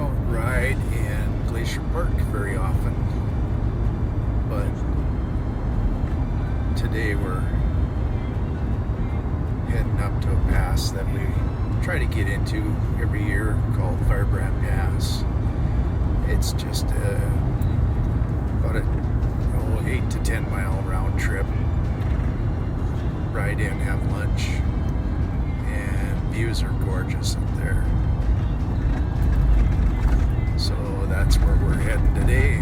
don't ride in Glacier Park very often, but today we're heading up to a pass that we try to get into every year called Firebrand Pass. It's just about a 8 to 10 mile round trip. Ride in, have lunch, and views are gorgeous up there. So that's where we're heading today.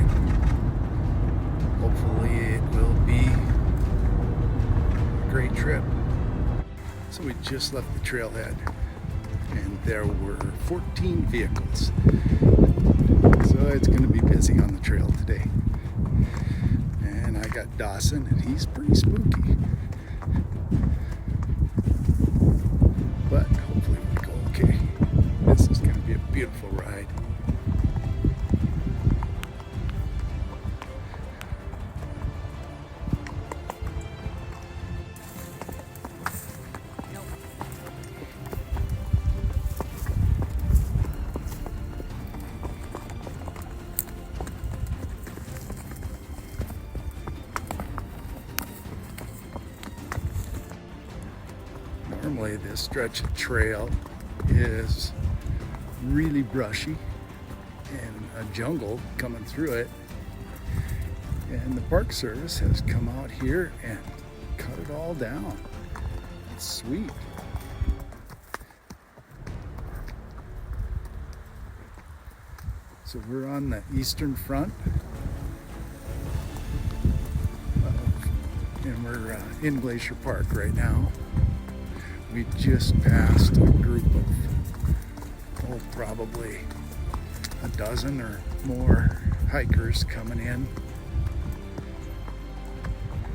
Hopefully it will be a great trip. So we just left the trailhead and there were 14 vehicles. So it's going to be busy on the trail today. And I got Dawson and he's pretty spooky. But hopefully we'll go okay. This is going to be a beautiful ride. Normally this stretch of trail is really brushy and a jungle coming through it, and the Park Service has come out here and cut it all down. It's sweet. So we're on the eastern front and we're in Glacier Park right now. We just passed a group of, probably a dozen or more hikers coming in.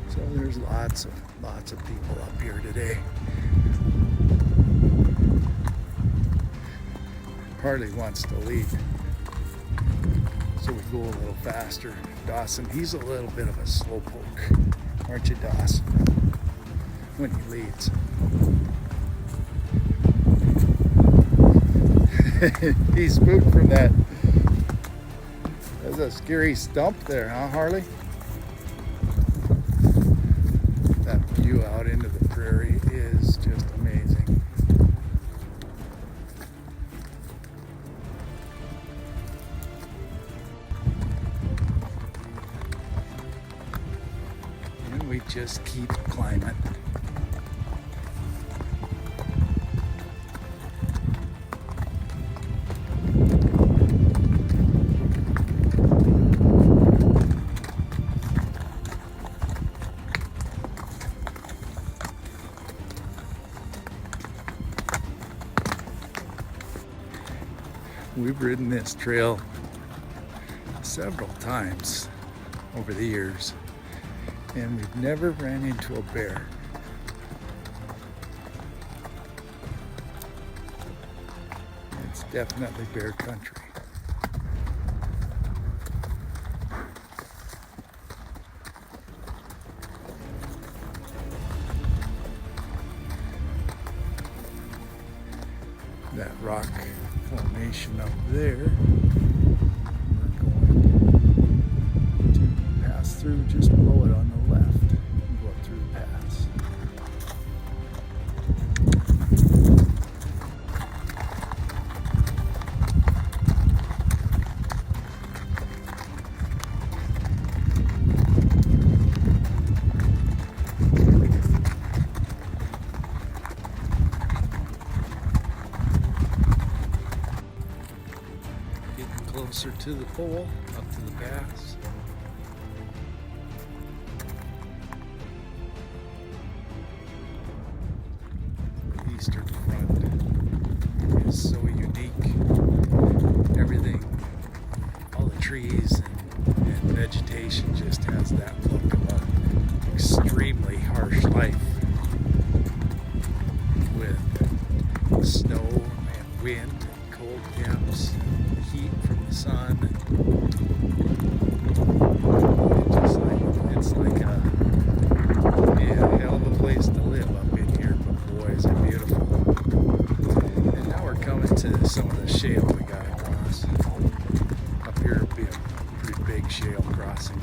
So there's lots of people up here today. Harley wants to lead, so we go a little faster. Dawson, he's a little bit of a slowpoke, aren't you, Dawson? When he leads. He's spooked from that. That's a scary stump there, huh, Harley? That view out into the prairie is just amazing. And we just keep climbing. We've ridden this trail several times over the years, and we've never ran into a bear. It's definitely bear country. That rock formation up there, we're going to pass through just below it on the left and go up through the pass. Closer to the pole, up to the pass. The eastern front is so unique. Everything, all the trees and vegetation just has that look of an extremely harsh life with snow and wind and cold temps. Heat from the sun. It's like a hell of a place to live up in here, but boy is it beautiful. And now we're coming to some of the shale we got across. big shale crossing.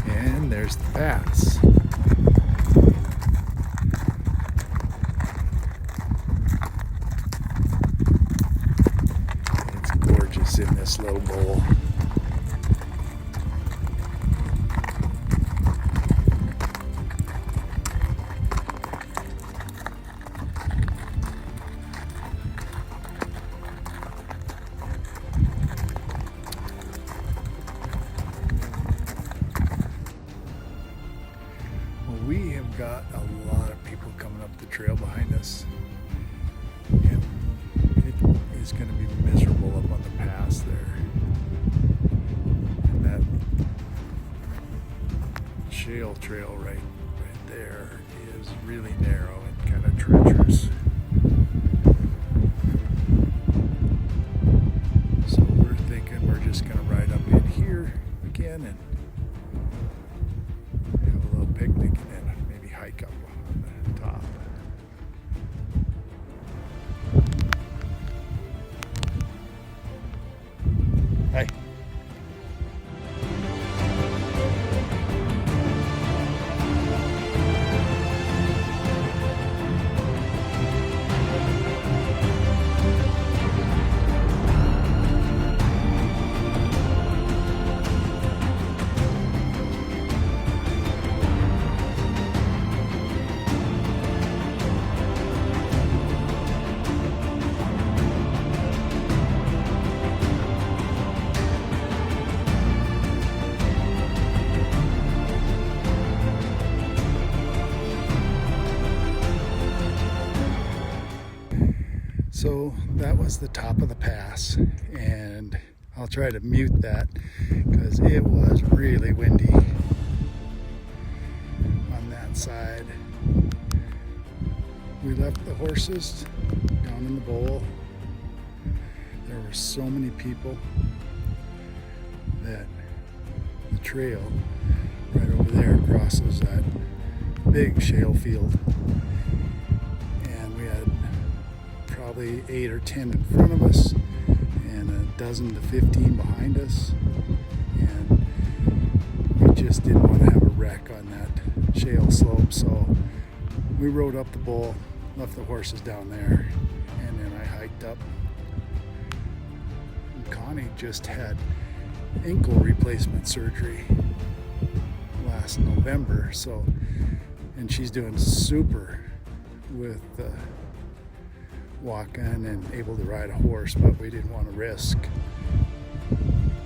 And there's the pass. It's gorgeous in this little bowl. We have got a lot of people coming up the trail behind us, and it is going to be miserable up on the pass there. And that shale trail right there is really narrow and kind of treacherous. So we're thinking we're just going to ride up in here again and have a little picnic and then maybe hike up on the top. Hi. So that was the top of the pass, and I'll try to mute that because it was really windy on that side. We left the horses down in the bowl. There were so many people that the trail right over there crosses that big shale field, and we had probably 8 or 10 in front of us and a dozen to 15 behind us, and we just didn't want to have a wreck on that shale slope, so we rode up the bowl, left the horses down there, and then I hiked up. And Connie just had ankle replacement surgery last November, so, and she's doing super with walking and able to ride a horse, but we didn't want to risk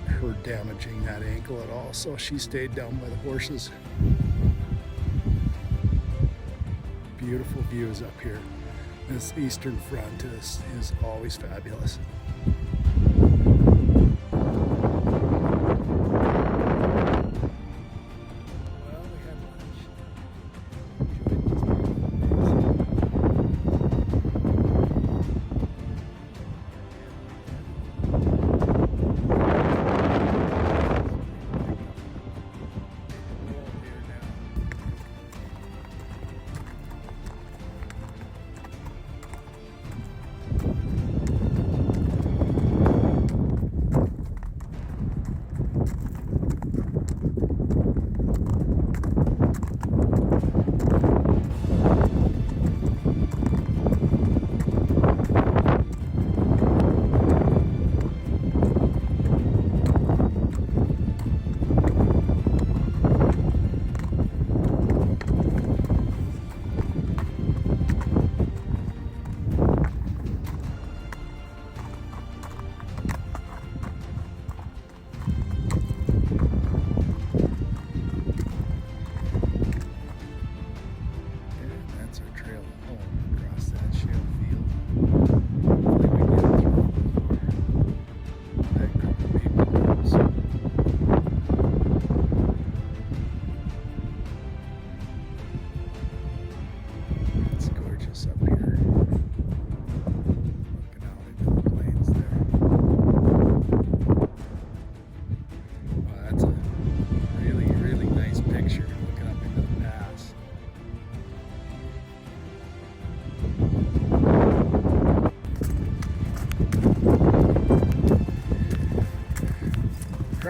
her damaging that ankle at all, so she stayed down by the horses. Beautiful views up here. This eastern front is always fabulous.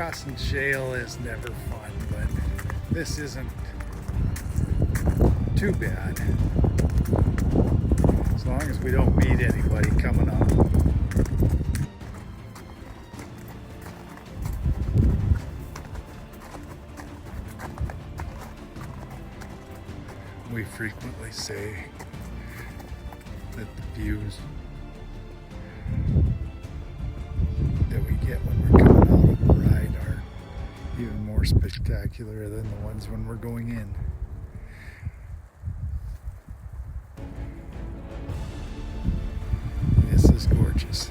Crossing shale is never fun, but this isn't too bad. As long as we don't meet anybody coming up. We frequently say that the views that we get when we're coming out of the ride are even more spectacular than the ones when we're going in. This is gorgeous.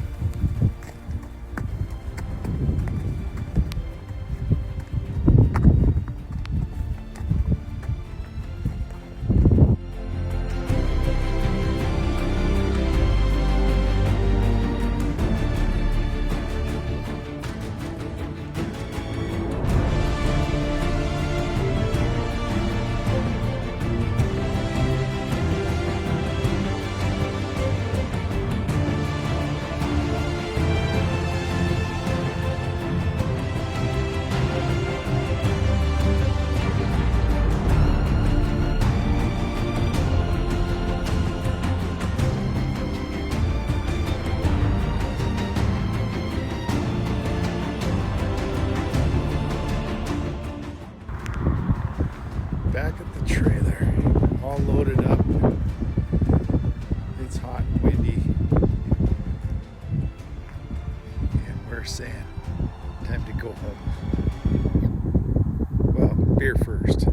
Back at the trailer, all loaded up. It's hot and windy, and we're saying time to go home. Well, beer first.